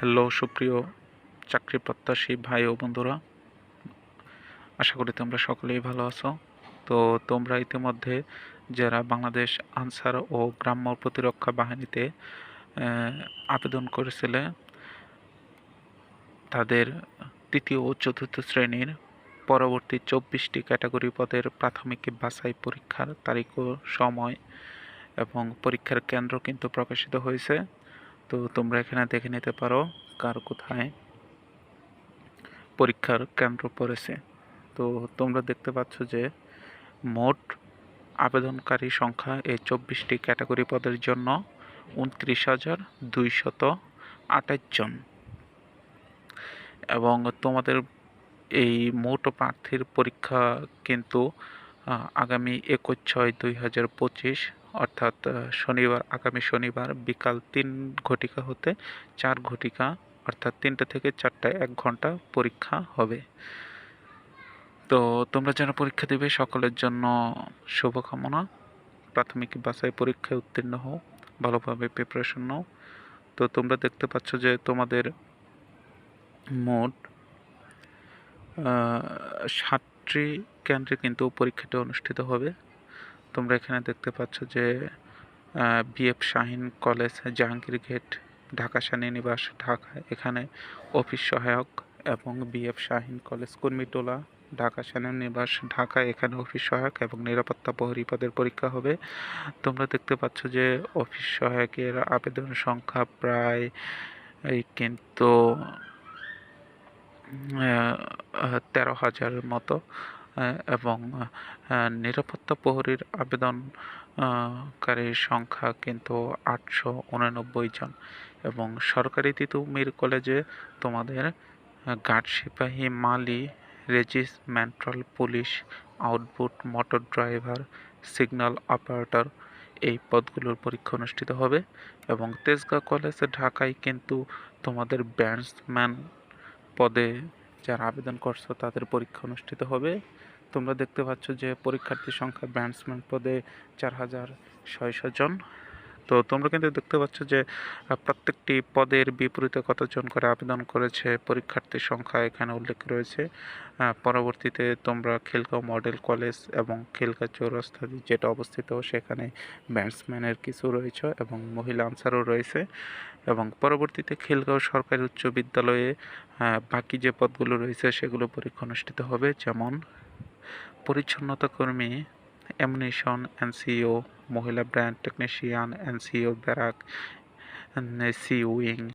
Hello সুপ্রিয় চাকরি প্রত্যাশী ভাই ও বন্ধুরা, আশা করি তোমরা সকলেই ভালো আছো। তো তোমরা ইতিমধ্যে যারা বাংলাদেশ আনসার ও গ্রাম্য প্রতিরক্ষা বাহিনীতে আবেদন করেছিলে, তাদের তৃতীয় ও চতুর্থ শ্রেণীর পরবর্তী 24টি ক্যাটাগরি পদের প্রাথমিক বাছাই পরীক্ষার তারিখ ও সময় এবং পরীক্ষার কেন্দ্র কিন্তু প্রকাশিত হয়েছে। তো তোমরা এখানে দেখে নিতে পারো কার কোথায় পরীক্ষার কেন্দ্র পড়েছে। তো তোমরা দেখতে পাচ্ছ যে মোট আবেদনকারী সংখ্যা এই 24টি ক্যাটাগরি পদের জন্য 29,228 জন, এবং তোমাদের এই মোট প্রার্থীর পরীক্ষা কিন্তু আগামী 21/6/2025 অর্থাৎ আগামী শনিবার বিকাল 3 ঘটিকা হতে 4 ঘটিকা অর্থাৎ 3টা থেকে 4টায় 1 ঘন্টা পরীক্ষা হবে। তো তোমরা যারা পরীক্ষা দেবে সকলের জন্য শুভকামনা। প্রাথমিক বাছাই পরীক্ষায় উত্তীর্ণ হও, ভালোভাবে প্রিপারেশন নাও। তো তোমরা দেখতে পাচ্ছ যে তোমাদের মোট 7টি কেন্দ্রে কিন্তু পরীক্ষাটি অনুষ্ঠিত হবে। তোমরা এখানে দেখতে পাচ্ছ যে BF Shaheen college, Jahangir gate, Dhaka সেনানিবাস ঢাকা, এখানে অফিস সহায়ক, এবং বিএফ শাহীন কলেজ কুর্মিটোলা, ঢাকা সেনানিবাস ঢাকা, এখানে অফিস সহায়ক এবং নিরাপত্তা প্রহরী পদের পরীক্ষা হবে। তোমরা দেখতে পাচ্ছ যে অফিস সহায়কের আবেদন সংখ্যা প্রায় কিন্তু 13,000-এর মতো, এবং নিরাপত্তা প্রহরীর আবেদন কারীর সংখ্যা কিন্তু 889 জন, এবং সরকারি তিতুমির কলেজে তোমাদের গার্ড সিপাহী, মালি, regimental police, output motor driver, signal operator এই পদগুলোর পরীক্ষা অনুষ্ঠিত হবে। এবং তেজগাঁও কলেজ ঢাকায় কিন্তু তোমাদের ব্যাটসম্যান পদে যারা আবেদন করছো তাদের পরীক্ষা অনুষ্ঠিত হবে। তোমরা দেখতে পাচ্ছ যে পরীক্ষার্থীর সংখ্যা ব্যাটসম্যান পদে 4,600 জন। তো তোমরা কিন্তু দেখতে পাচ্ছ যে প্রত্যেকটি পদের বিপরীতে কতজন করে আবেদন করেছে পরীক্ষার্থীর সংখ্যা এখানে উল্লেখ রয়েছে। পরবর্তীতে তোমরা খিলগাঁও মডেল কলেজ এবং খিলগাঁও চৌরাস্তা যেটা অবস্থিত সেখানে ব্যাটসম্যানের কিছু রয়েছে এবং মহিলা আনসারও রয়েছে, এবং পরবর্তীতে খিলগাঁও সরকারি উচ্চ বিদ্যালয়ে বাকি যে পদগুলো রয়েছে সেগুলো পরীক্ষা অনুষ্ঠিত হবে, যেমন পরিচ্ছন্নতা কর্মী, অ্যামুনিশন এনসিও, মহিলা brand technician NCO, barrack NC wing,